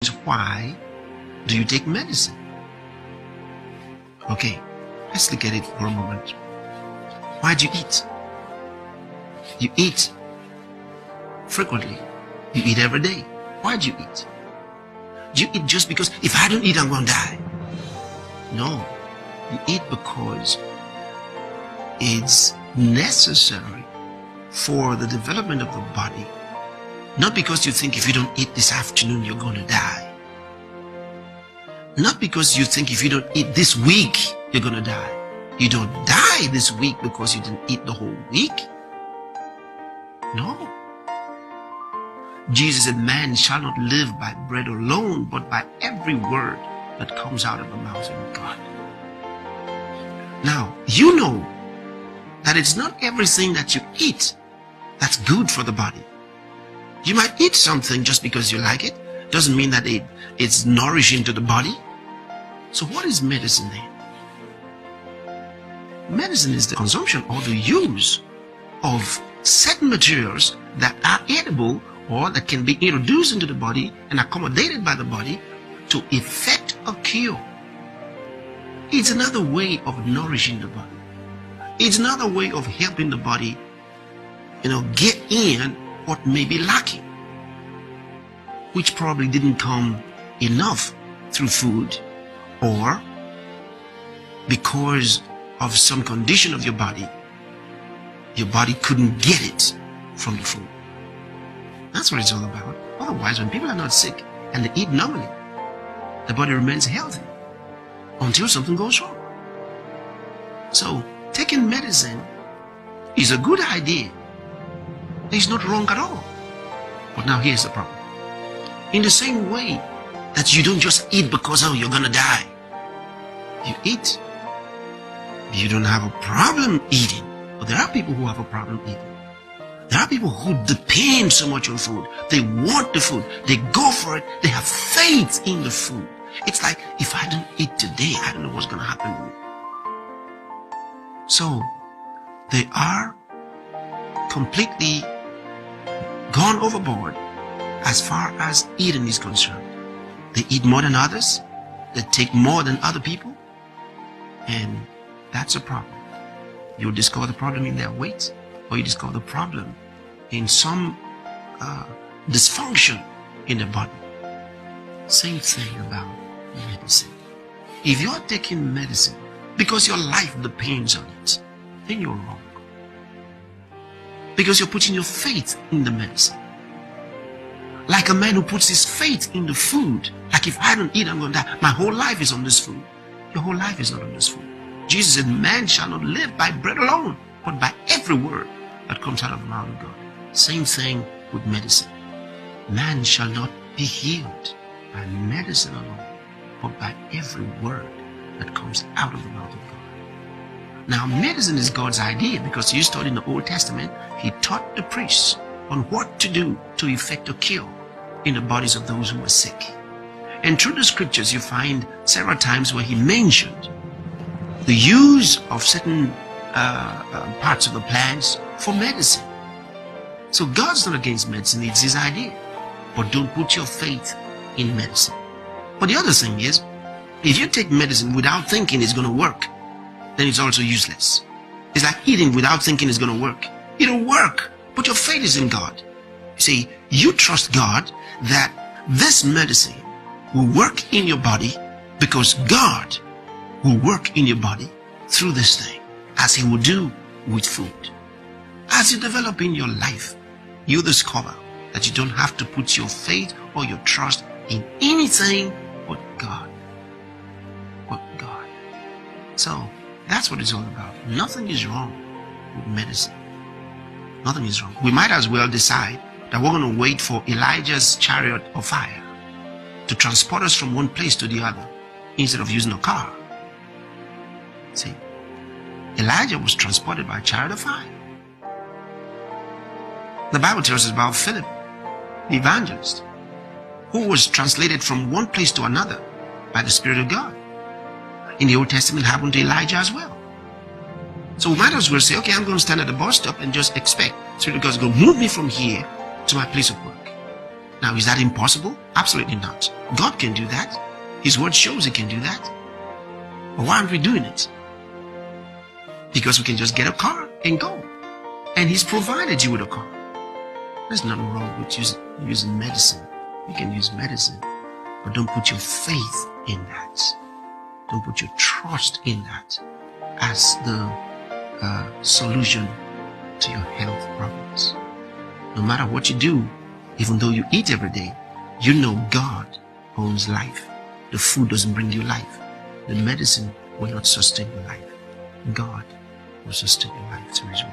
why do you take medicine? Okay, let's look at it for a moment. Why do you eat? You eat frequently. You eat every day. Why do you eat? Do you eat just because if I don't eat, I'm going to die? No, you eat because it's necessary for the development of the body. Not because you think if you don't eat this afternoon, you're going to die. Not because you think if you don't eat this week, you're going to die. You don't die this week because you didn't eat the whole week. No. Jesus said, man shall not live by bread alone, but by every word that comes out of the mouth of God. Now, you know that it's not everything that you eat that's good for the body. You might eat something just because you like it. Doesn't mean that it's nourishing to the body. So what is medicine then? Medicine is the consumption or the use of certain materials that are edible or that can be introduced into the body and accommodated by the body to effect a cure. It's another way of nourishing the body. It's another way of helping the body, get in what may be lacking, which probably didn't come enough through food, or because of some condition of your body couldn't get it from the food. That's what it's all about. Otherwise, when people are not sick and they eat normally, the body remains healthy until something goes wrong. So, taking medicine is a good idea. It's not wrong at all. But now here's the problem. In the same way that you don't just eat because, you're going to die. You eat. You don't have a problem eating. But there are people who have a problem eating. There are people who depend so much on food. They want the food. They go for it. They have faith in the food. It's like, if I don't eat today, I don't know what's going to happen to me. So, they are completely gone overboard as far as eating is concerned. They eat more than others. They take more than other people. And that's a problem. You'll discover the problem in their weight, or you discover the problem in some dysfunction in the body. Same thing about medicine. If you're taking medicine because your life depends on it, then you're wrong. Because you're putting your faith in the medicine. Like a man who puts his faith in the food. Like, if I don't eat, I'm going to die. My whole life is on this food. Your whole life is not on this food. Jesus said, man shall not live by bread alone, but by every word that comes out of the mouth of God. Same thing with medicine. Man shall not be healed by medicine alone, but by every word that comes out of the mouth of God. Now, medicine is God's idea, because you study in the Old Testament, He taught the priests on what to do to effect a cure in the bodies of those who were sick. And through the scriptures, you find several times where He mentioned the use of certain parts of the plants for medicine. So God's not against medicine, it's His idea. But don't put your faith in medicine. But the other thing is, if you take medicine without thinking it's going to work, then it's also useless. It's like eating without thinking it's going to work. It'll work, but your faith is in God. You see, you trust God that this medicine will work in your body, because God will work in your body through this thing, as He will do with food. As you develop in your life, you discover that you don't have to put your faith or your trust in anything but God. But God. So, that's what it's all about. Nothing is wrong with medicine. Nothing is wrong. We might as well decide that we're going to wait for Elijah's chariot of fire to transport us from one place to the other, instead of using a car. See, Elijah was transported by a chariot of fire. The Bible tells us about Philip, the evangelist, who was translated from one place to another by the Spirit of God. In the Old Testament, it happened to Elijah as well. So we might as well say, okay, I'm going to stand at the bus stop and just expect Spirit of God's going to move me from here to my place of work. Now, is that impossible? Absolutely not. God can do that. His word shows He can do that. But why aren't we doing it? Because we can just get a car and go. And He's provided you with a car. There's nothing wrong with using medicine. You can use medicine. But don't put your faith in that. Don't put your trust in that as the solution to your health problems. No matter what you do, even though you eat every day, you know God owns life. The food doesn't bring you life. The medicine will not sustain your life. God will sustain your life to reach